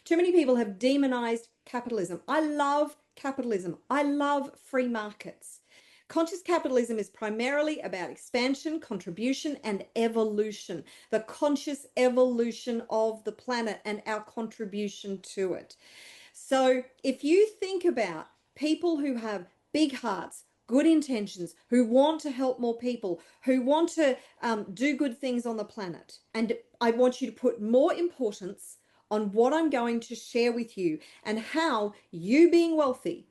Too many people have demonized capitalism. I love capitalism. I love free markets. Conscious capitalism is primarily about expansion, contribution, and evolution, the conscious evolution of the planet and our contribution to it. So if you think about people who have big hearts, good intentions, who want to help more people, who want to do good things on the planet, and I want you to put more importance on what I'm going to share with you and how you being wealthy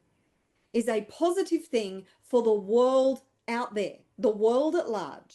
is a positive thing for the world out there, the world at large.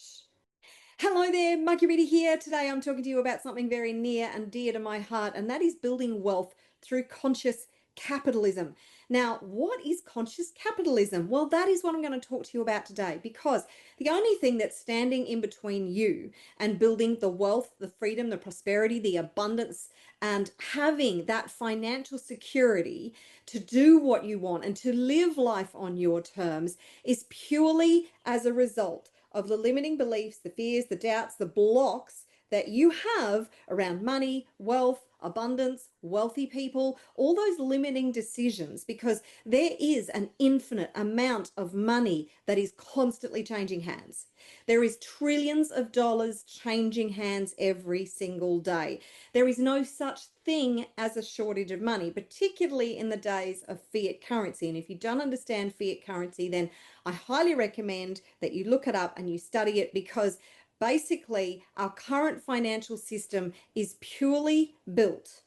Hello there, Marguerita here. Today I'm talking to you about something very near and dear to my heart, and that is building wealth through conscious capitalism. Now, what is conscious capitalism? Well, that is what I'm going to talk to you about today, because the only thing that's standing in between you and building the wealth, the freedom, the prosperity, the abundance, and having that financial security to do what you want and to live life on your terms is purely as a result of the limiting beliefs, the fears, the doubts, the blocks that you have around money, wealth, abundance, wealthy people, all those limiting decisions, because there is an infinite amount of money that is constantly changing hands. There is trillions of dollars changing hands every single day. There is no such thing as a shortage of money, particularly in the days of fiat currency. And if you don't understand fiat currency, then I highly recommend that you look it up and you study it, because basically our current financial system is purely built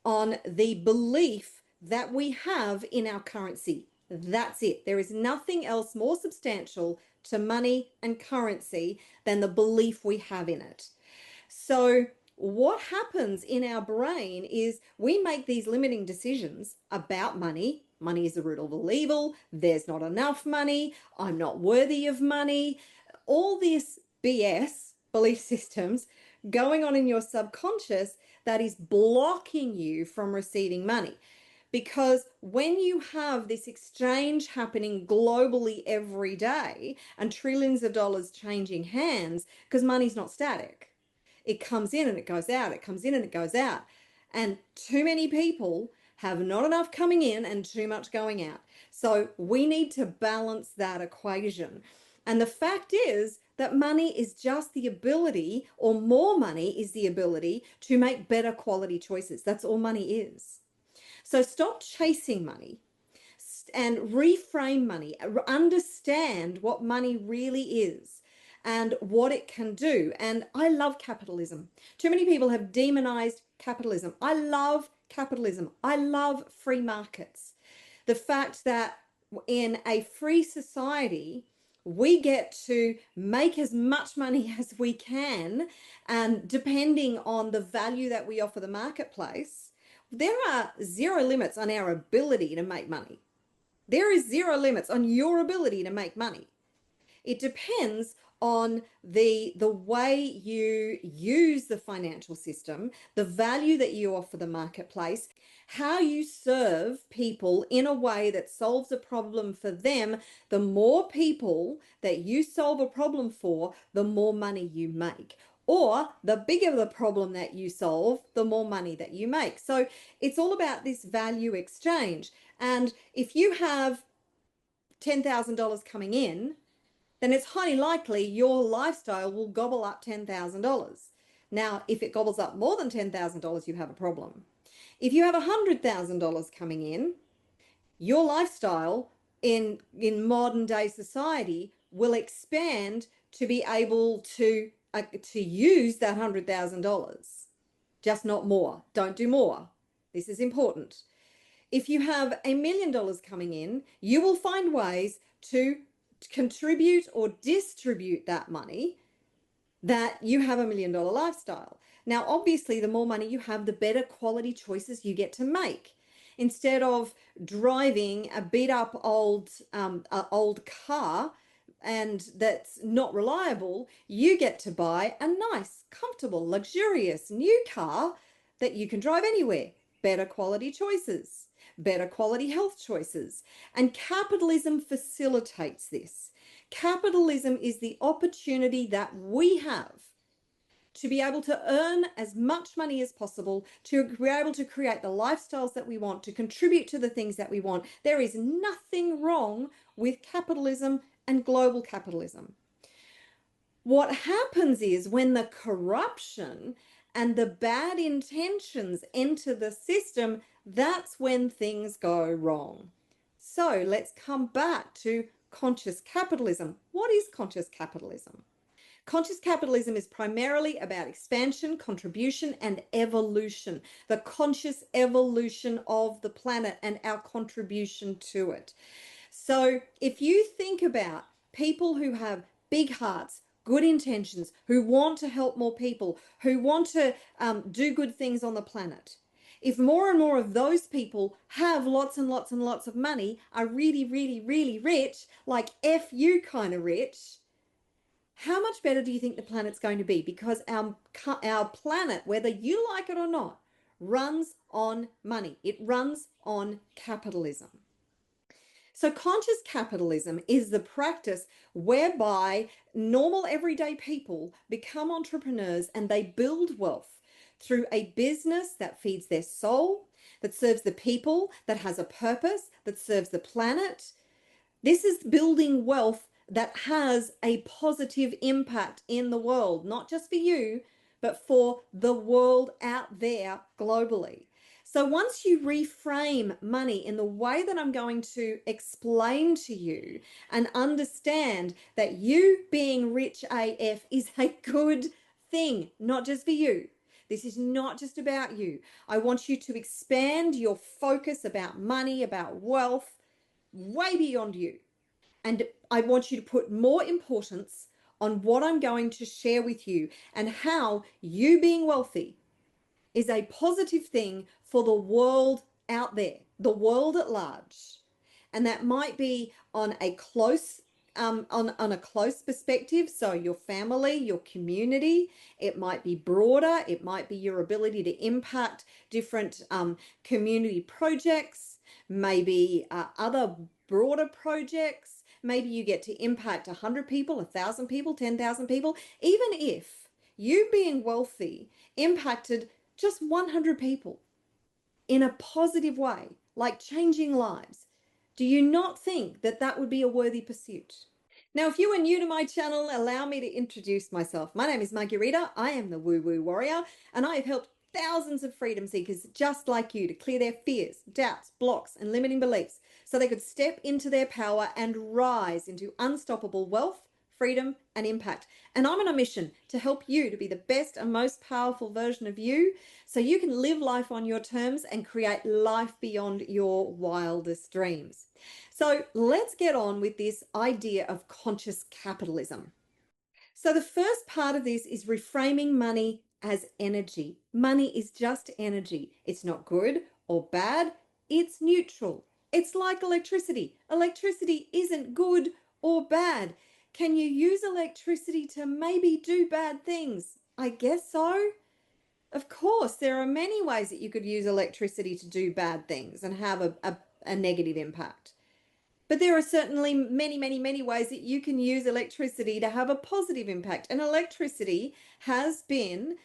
on the belief that we have in our currency. That's it. There is nothing else more substantial to money and currency than the belief we have in it. So what happens in our brain is we make these limiting decisions about money. Money is the root of all evil. There's not enough money. I'm not worthy of money. All this BS, belief systems, going on in your subconscious that is blocking you from receiving money. Because when you have this exchange happening globally every day and trillions of dollars changing hands, because money's not static. It comes in and it goes out. It comes in and it goes out. And too many people have not enough coming in and too much going out. So we need to balance that equation. And the fact is that money is just the ability, or more money is the ability to make better quality choices. That's all money is. So stop chasing money and reframe money. Understand what money really is and what it can do. And I love capitalism. Too many people have demonized capitalism. I love capitalism. I love free markets. The fact that in a free society, we get to make as much money as we can, and depending on the value that we offer the marketplace, there are zero limits on our ability to make money. There is zero limits on your ability to make money. It depends on the way you use the financial system, the value that you offer the marketplace, how you serve people in a way that solves a problem for them. The more people that you solve a problem for, the more money you make. Or the bigger the problem that you solve, the more money that you make. So it's all about this value exchange. And if you have $10,000 coming in, then it's highly likely your lifestyle will gobble up $10,000. Now, if it gobbles up more than $10,000, you have a problem. If you have $100,000 coming in, your lifestyle in modern day society will expand to be able to use that $100,000, just not more. Don't do more. This is important. If you have $1,000,000 coming in, you will find ways to contribute or distribute that money that you have $1,000,000 lifestyle. Now, obviously, the more money you have, the better quality choices you get to make. Instead of driving a beat up old car and that's not reliable, you get to buy a nice, comfortable, luxurious new car that you can drive anywhere. Better quality choices, better quality health choices. And capitalism facilitates this. Capitalism is the opportunity that we have to be able to earn as much money as possible, to be able to create the lifestyles that we want, to contribute to the things that we want. There is nothing wrong with capitalism and global capitalism. What happens is when the corruption and the bad intentions enter the system, that's when things go wrong. So let's come back to conscious capitalism. What is conscious capitalism? Conscious capitalism is primarily about expansion, contribution, and evolution, the conscious evolution of the planet and our contribution to it. So if you think about people who have big hearts, good intentions, who want to help more people, who want to do good things on the planet, if more and more of those people have lots and lots and lots of money, are really, really, really rich, like FU kind of rich, how much better do you think the planet's going to be? Because our planet, whether you like it or not, runs on money. It runs on capitalism. So conscious capitalism is the practice whereby normal everyday people become entrepreneurs and they build wealth through a business that feeds their soul, that serves the people, that has a purpose, that serves the planet. This is building wealth that has a positive impact in the world, not just for you, but for the world out there globally. So once you reframe money in the way that I'm going to explain to you and understand that you being rich AF is a good thing, not just for you. This is not just about you. I want you to expand your focus about money, about wealth, way beyond you. And I want you to put more importance on what I'm going to share with you and how you being wealthy is a positive thing for the world out there, the world at large. And that might be on a close on a close perspective, so your family, your community. It might be broader. It might be your ability to impact different community projects, maybe other broader projects. Maybe you get to impact 100 people, 1,000 people, 10,000 people. Even if you being wealthy impacted just 100 people in a positive way, like changing lives, do you not think that that would be a worthy pursuit? Now, if you are new to my channel, allow me to introduce myself. My name is Marguerita. I am the Woo Woo Warrior, and I have helped thousands of freedom seekers just like you to clear their fears, doubts, blocks, and limiting beliefs so they could step into their power and rise into unstoppable wealth, freedom, and impact. And I'm on a mission to help you to be the best and most powerful version of you so you can live life on your terms and create life beyond your wildest dreams. So let's get on with this idea of conscious capitalism. So the first part of this is reframing money as energy. Money is just energy. It's not good or bad. It's neutral. It's like electricity. Electricity isn't good or bad. Can you use electricity to maybe do bad things? I guess so. Of course, there are many ways that you could use electricity to do bad things and have a negative impact. But there are certainly many, many, many ways that you can use electricity to have a positive impact. And electricity has been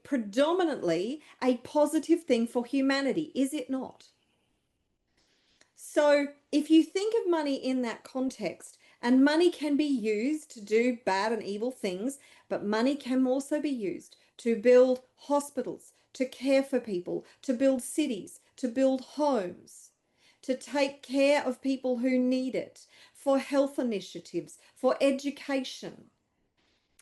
predominantly a positive thing for humanity, is it not? So if you think of money in that context, and money can be used to do bad and evil things, but money can also be used to build hospitals, to care for people, to build cities, to build homes, to take care of people who need it, for health initiatives, for education.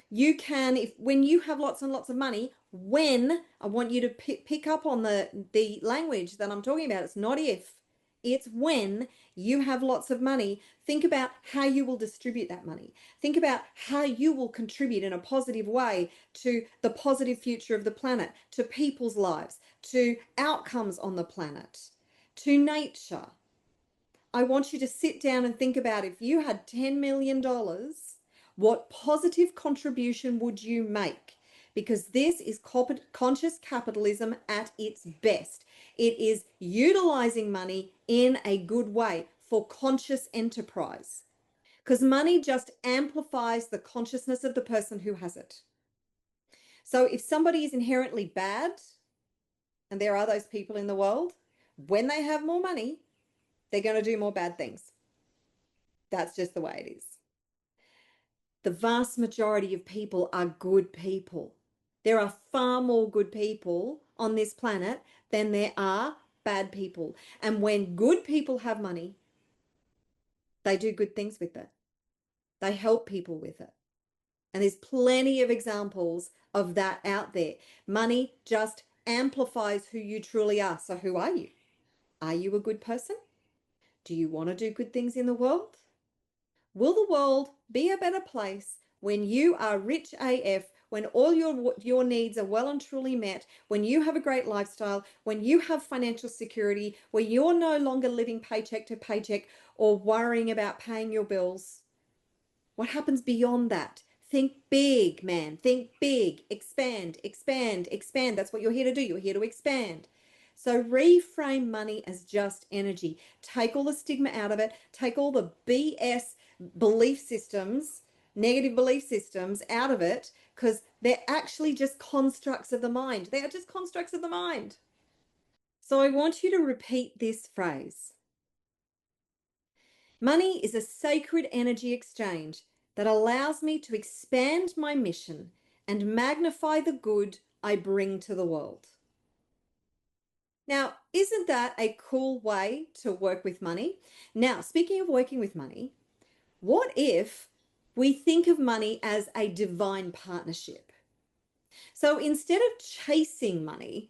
You can, if when you have lots and lots of money, when I want you to pick up on the language that I'm talking about, it's not if, it's when you have lots of money. Think about how you will distribute that money. Think about how you will contribute in a positive way to the positive future of the planet, to people's lives, to outcomes on the planet, to nature. I want you to sit down and think about if you had $10 million, what positive contribution would you make? Because this is conscious capitalism at its best. It is utilizing money in a good way for conscious enterprise. Because money just amplifies the consciousness of the person who has it. So if somebody is inherently bad, and there are those people in the world, when they have more money, they're going to do more bad things. That's just the way it is. The vast majority of people are good people. There are far more good people on this planet than there are bad people. And when good people have money, they do good things with it. They help people with it. And there's plenty of examples of that out there. Money just amplifies who you truly are. So who are you? Are you a good person? Do you want to do good things in the world? Will the world be a better place when you are rich AF, when all your needs are well and truly met, when you have a great lifestyle, when you have financial security, where you're no longer living paycheck to paycheck or worrying about paying your bills? What happens beyond that? Think big, man. Think big. Expand, expand, expand. That's what you're here to do. You're here to expand. So reframe money as just energy. Take all the stigma out of it. Take all the BS belief systems, negative belief systems out of it, because they're actually just constructs of the mind. They are just constructs of the mind. So I want you to repeat this phrase. Money is a sacred energy exchange that allows me to expand my mission and magnify the good I bring to the world. Now, isn't that a cool way to work with money? Now, speaking of working with money, what if we think of money as a divine partnership? So instead of chasing money,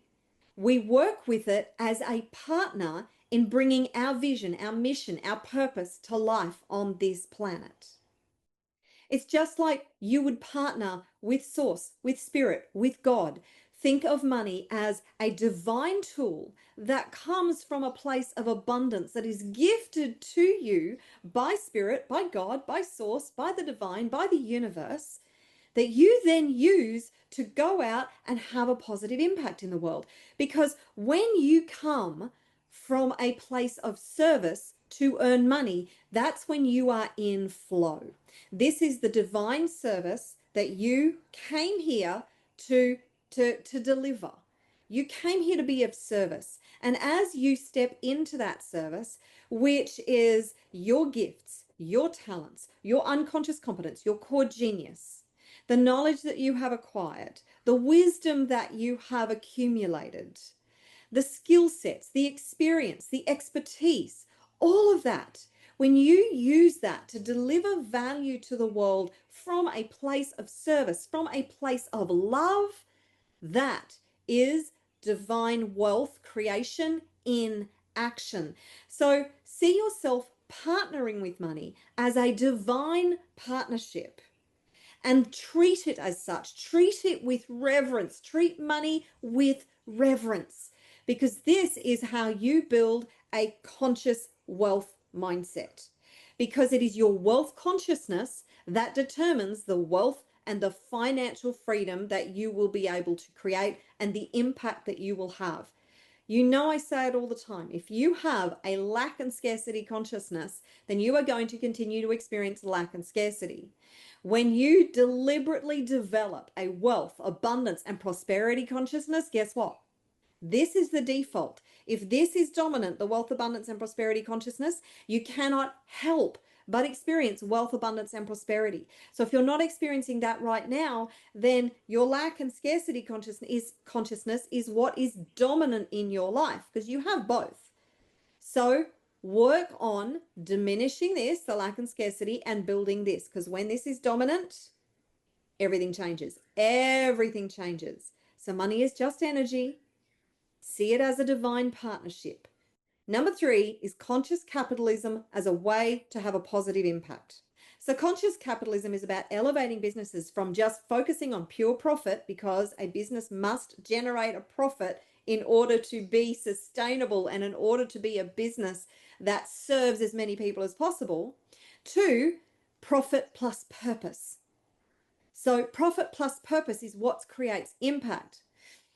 we work with it as a partner in bringing our vision, our mission, our purpose to life on this planet. It's just like you would partner with Source, with Spirit, with God. Think of money as a divine tool that comes from a place of abundance that is gifted to you by Spirit, by God, by Source, by the divine, by the universe, that you then use to go out and have a positive impact in the world. Because when you come from a place of service to earn money, that's when you are in flow. This is the divine service that you came here to deliver. You came here to be of service. And as you step into that service, which is your gifts, your talents, your unconscious competence, your core genius, the knowledge that you have acquired, the wisdom that you have accumulated, the skill sets, the experience, the expertise, all of that, when you use that to deliver value to the world from a place of service, from a place of love, that is divine wealth creation in action. So see yourself partnering with money as a divine partnership and treat it as such. Treat it with reverence. Treat money with reverence, because this is how you build a conscious wealth mindset, because it is your wealth consciousness that determines the wealth and the financial freedom that you will be able to create and the impact that you will have. You know, I say it all the time. If you have a lack and scarcity consciousness, then you are going to continue to experience lack and scarcity. When you deliberately develop a wealth, abundance, and prosperity consciousness, guess what? This is the default. If this is dominant, the wealth, abundance, and prosperity consciousness, you cannot help but experience wealth, abundance, and prosperity. So if you're not experiencing that right now, then your lack and scarcity consciousness is what is dominant in your life, because you have both. So work on diminishing this, the lack and scarcity, and building this, because when this is dominant, everything changes. Everything changes. So money is just energy. See it as a divine partnership. Number 3 is conscious capitalism as a way to have a positive impact. So conscious capitalism is about elevating businesses from just focusing on pure profit, because a business must generate a profit in order to be sustainable and in order to be a business that serves as many people as possible, to profit plus purpose. So profit plus purpose is what creates impact.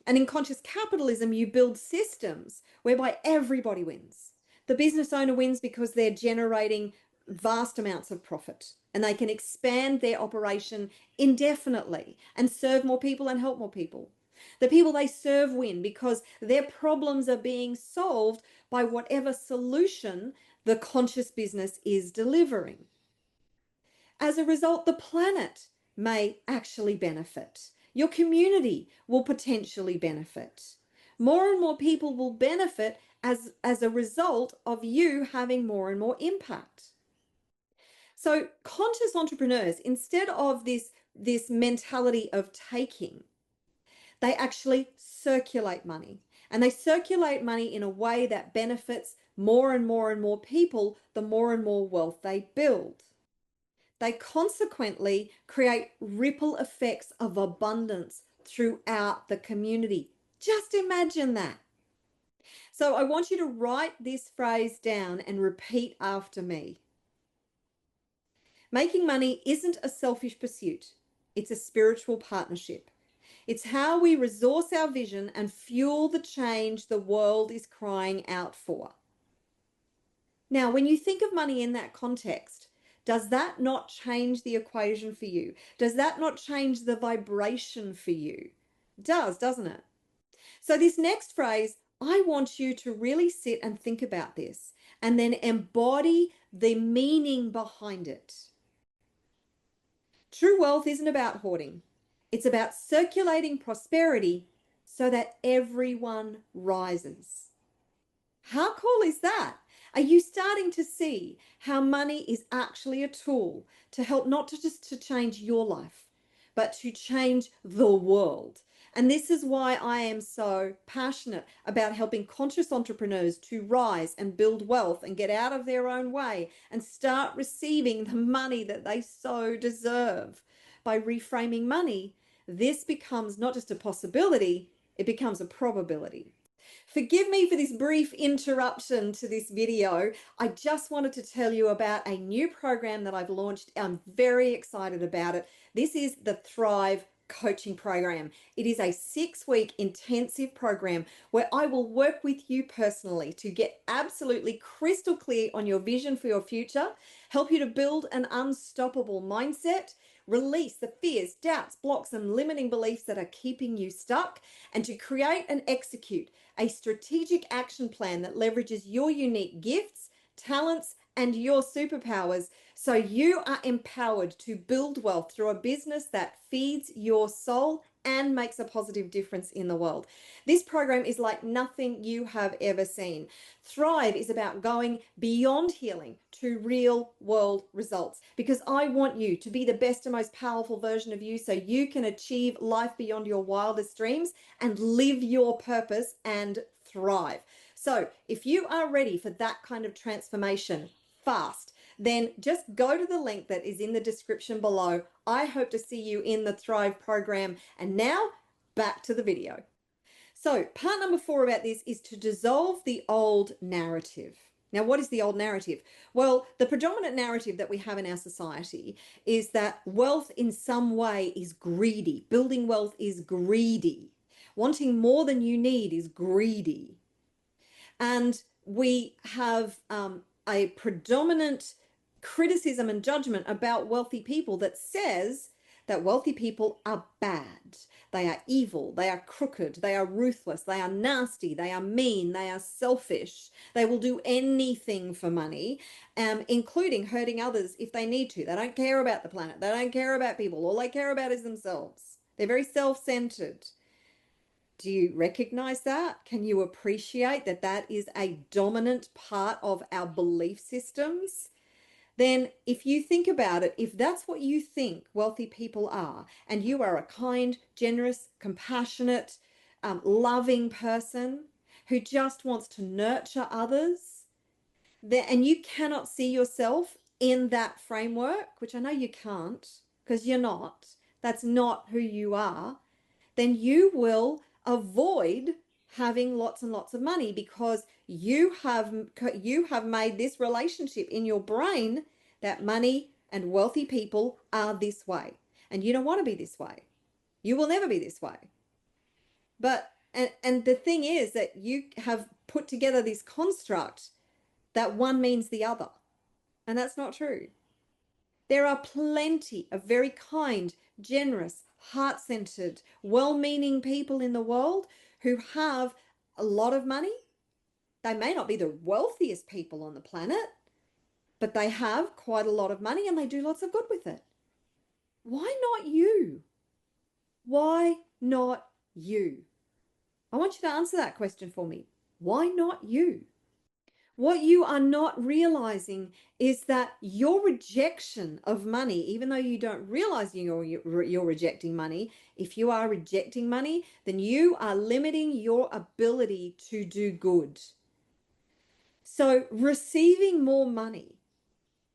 And in conscious capitalism, you build systems whereby everybody wins. The business owner wins because they're generating vast amounts of profit, and they can expand their operation indefinitely and serve more people and help more people. The people they serve win because their problems are being solved by whatever solution the conscious business is delivering. As a result, the planet may actually benefit. Your community will potentially benefit. More and more people will benefit as a result of you having more and more impact. So conscious entrepreneurs, instead of this mentality of taking, they actually circulate money. And they circulate money in a way that benefits more and more and more people the more and more wealth they build. They consequently create ripple effects of abundance throughout the community. Just imagine that. So I want you to write this phrase down and repeat after me. Making money isn't a selfish pursuit. It's a spiritual partnership. It's how we resource our vision and fuel the change the world is crying out for. Now, when you think of money in that context, does that not change the equation for you? Does that not change the vibration for you? It does, doesn't it? So this next phrase, I want you to really sit and think about this and then embody the meaning behind it. True wealth isn't about hoarding. It's about circulating prosperity so that everyone rises. How cool is that? Are you starting to see how money is actually a tool to help not to just to change your life, but to change the world? And this is why I am so passionate about helping conscious entrepreneurs to rise and build wealth and get out of their own way and start receiving the money that they so deserve. By reframing money, this becomes not just a possibility, it becomes a probability. Forgive me for this brief interruption to this video. I just wanted to tell you about a new program that I've launched. I'm very excited about it. This is the Thrive Coaching Program. It is a 6-week intensive program where I will work with you personally to get absolutely crystal clear on your vision for your future, help you to build an unstoppable mindset, release the fears, doubts, blocks, and limiting beliefs that are keeping you stuck, and to create and execute a strategic action plan that leverages your unique gifts, talents, and your superpowers so you are empowered to build wealth through a business that feeds your soul and makes a positive difference in the world. This program is like nothing you have ever seen. Thrive is about going beyond healing to real world results because I want you to be the best and most powerful version of you so you can achieve life beyond your wildest dreams and live your purpose and thrive. So if you are ready for that kind of transformation fast, then just go to the link that is in the description below. I hope to see you in the Thrive program. And now back to the video. So part number 4 about this is to dissolve the old narrative. Now, what is the old narrative? Well, the predominant narrative that we have in our society is that wealth in some way is greedy. Building wealth is greedy. Wanting more than you need is greedy. And we have a predominant criticism and judgment about wealthy people that says that wealthy people are bad. They are evil, they are crooked, they are ruthless, they are nasty, they are mean, they are selfish. They will do anything for money, including hurting others if they need to. They don't care about the planet. They don't care about people. All they care about is themselves. They're very self-centered. Do you recognize that? Can you appreciate that that is a dominant part of our belief systems? Then if you think about it, if that's what you think wealthy people are, and you are a kind, generous, compassionate, loving person who just wants to nurture others, and you cannot see yourself in that framework, which I know you can't because you're not, that's not who you are, then you will avoid having lots and lots of money because you have made this relationship in your brain that money and wealthy people are this way, and you don't want to be this way. You will never be this way. But and the thing is that you have put together this construct that one means the other. And that's not true. There are plenty of very kind, generous, heart centered, well meaning people in the world who have a lot of money. They may not be the wealthiest people on the planet, but they have quite a lot of money and they do lots of good with it. Why not you? Why not you? I want you to answer that question for me. Why not you? What you are not realizing is that your rejection of money, even though you don't realize you're rejecting money, if you are rejecting money, then you are limiting your ability to do good. So receiving more money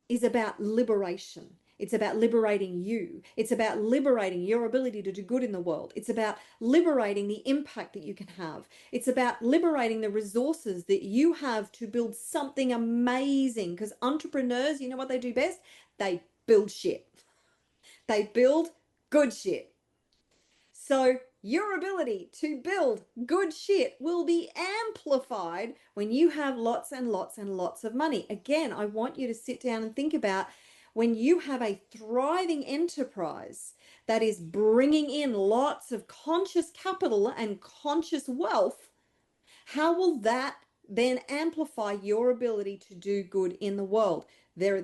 is about liberation. It's about liberating you. It's about liberating your ability to do good in the world. It's about liberating the impact that you can have. It's about liberating the resources that you have to build something amazing. Because entrepreneurs, you know what they do best? They build shit. They build good shit. So your ability to build good shit will be amplified when you have lots and lots and lots of money. Again, I want you to sit down and think about when you have a thriving enterprise that is bringing in lots of conscious capital and conscious wealth, how will that then amplify your ability to do good in the world? There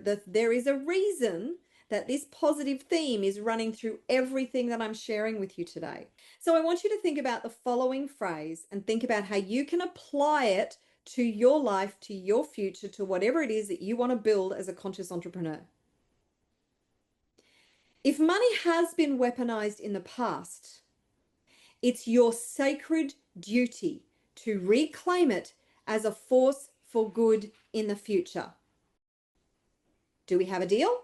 is a reason that this positive theme is running through everything that I'm sharing with you today. So I want you to think about the following phrase and think about how you can apply it to your life, to your future, to whatever it is that you want to build as a conscious entrepreneur. If money has been weaponized in the past, it's your sacred duty to reclaim it as a force for good in the future. Do we have a deal?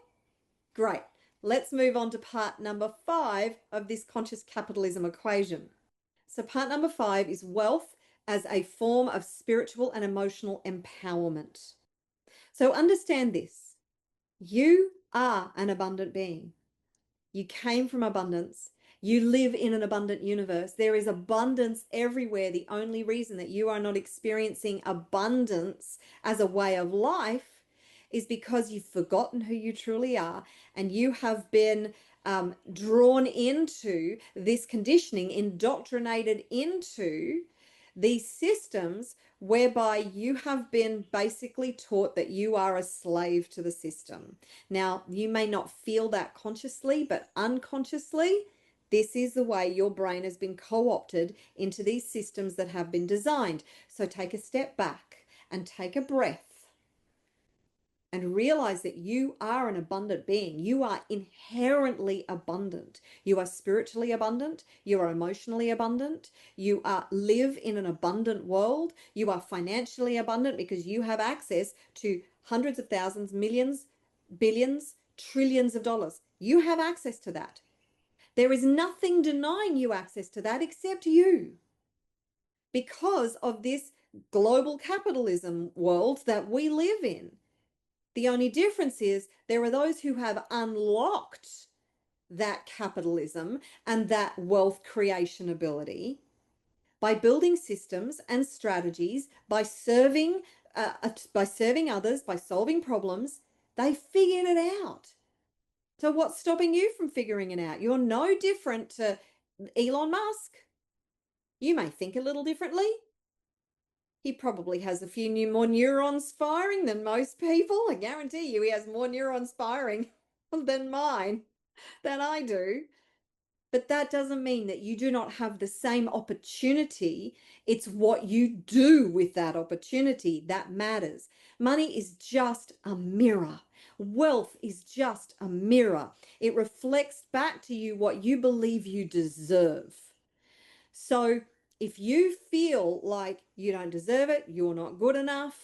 Great. Let's move on to part number 5 of this conscious capitalism equation. So part number 5 is wealth as a form of spiritual and emotional empowerment. So understand this. You are an abundant being. You came from abundance. You live in an abundant universe. There is abundance everywhere. The only reason that you are not experiencing abundance as a way of life is because you've forgotten who you truly are and you have been drawn into this conditioning, indoctrinated into these systems whereby you have been basically taught that you are a slave to the system. Now, you may not feel that consciously, but unconsciously, this is the way your brain has been co-opted into these systems that have been designed. So take a step back and take a breath and realize that you are an abundant being. You are inherently abundant. You are spiritually abundant. You are emotionally abundant. You live in an abundant world. You are financially abundant because you have access to hundreds of thousands, millions, billions, trillions of dollars. You have access to that. There is nothing denying you access to that except you, because of this global capitalism world that we live in. The only difference is there are those who have unlocked that capitalism and that wealth creation ability by building systems and strategies, by serving others, by solving problems. They figured it out. So what's stopping you from figuring it out? You're no different to Elon Musk. You may think a little differently. He probably has a few more neurons firing than most people. I guarantee you he has more neurons firing than mine, than I do. But that doesn't mean that you do not have the same opportunity. It's what you do with that opportunity that matters. Money is just a mirror. Wealth is just a mirror. It reflects back to you what you believe you deserve. So if you feel like you don't deserve it, you're not good enough,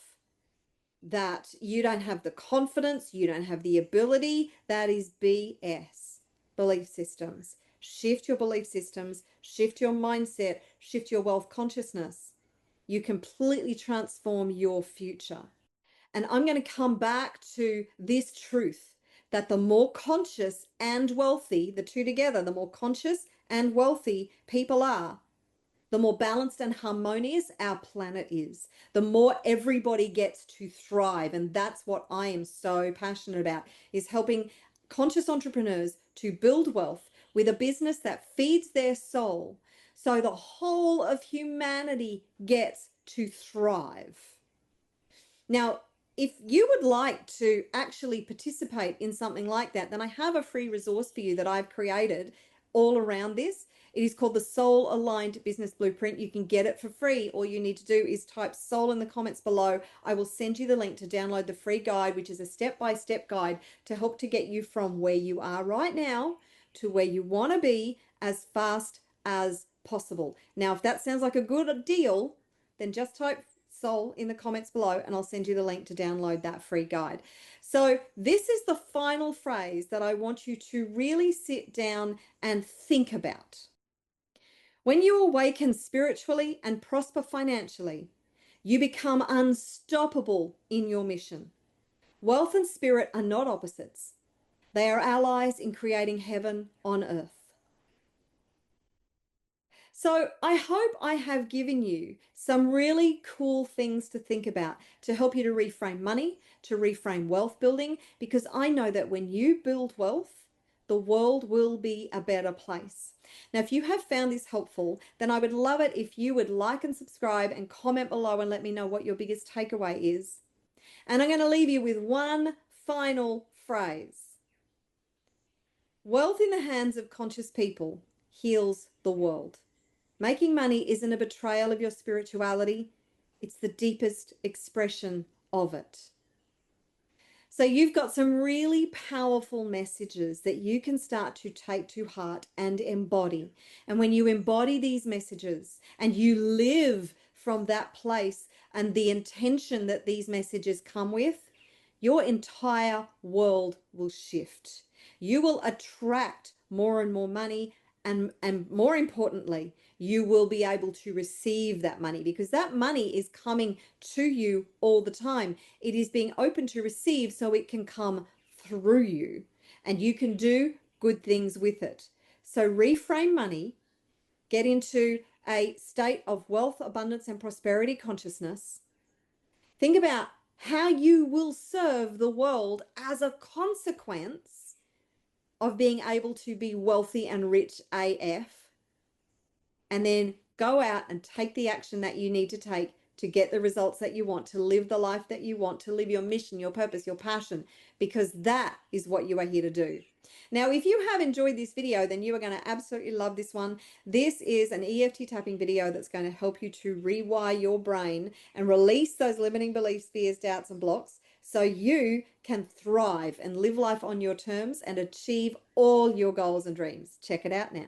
that you don't have the confidence, you don't have the ability, that is BS. Belief systems. Shift your belief systems, shift your mindset, shift your wealth consciousness. You completely transform your future. And I'm going to come back to this truth that the more conscious and wealthy, the two together, the more conscious and wealthy people are, the more balanced and harmonious our planet is, the more everybody gets to thrive. And that's what I am so passionate about, is helping conscious entrepreneurs to build wealth with a business that feeds their soul so the whole of humanity gets to thrive. Now, if you would like to actually participate in something like that, then I have a free resource for you that I've created all around this. It is called the Soul Aligned Business Blueprint. You can get it for free. All you need to do is type soul in the comments below. I will send you the link to download the free guide, which is a step-by-step guide to help to get you from where you are right now to where you want to be as fast as possible. Now, if that sounds like a good deal, then just type soul in the comments below and I'll send you the link to download that free guide. So this is the final phrase that I want you to really sit down and think about. When you awaken spiritually and prosper financially, you become unstoppable in your mission. Wealth and spirit are not opposites. They are allies in creating heaven on earth. So I hope I have given you some really cool things to think about to help you to reframe money, to reframe wealth building, because I know that when you build wealth, the world will be a better place. Now, if you have found this helpful, then I would love it if you would like and subscribe and comment below and let me know what your biggest takeaway is. And I'm going to leave you with one final phrase. Wealth in the hands of conscious people heals the world. Making money isn't a betrayal of your spirituality. It's the deepest expression of it. So you've got some really powerful messages that you can start to take to heart and embody. And when you embody these messages and you live from that place and the intention that these messages come with, your entire world will shift. You will attract more and more money, and more importantly, you will be able to receive that money, because that money is coming to you all the time. It is being open to receive so it can come through you and you can do good things with it. So reframe money, get into a state of wealth, abundance, and prosperity consciousness. Think about how you will serve the world as a consequence of being able to be wealthy and rich AF. And then go out and take the action that you need to take to get the results that you want, to live the life that you want, to live your mission, your purpose, your passion, because that is what you are here to do. Now, if you have enjoyed this video, then you are going to absolutely love this one. This is an EFT tapping video that's going to help you to rewire your brain and release those limiting beliefs, fears, doubts, and blocks so you can thrive and live life on your terms and achieve all your goals and dreams. Check it out now.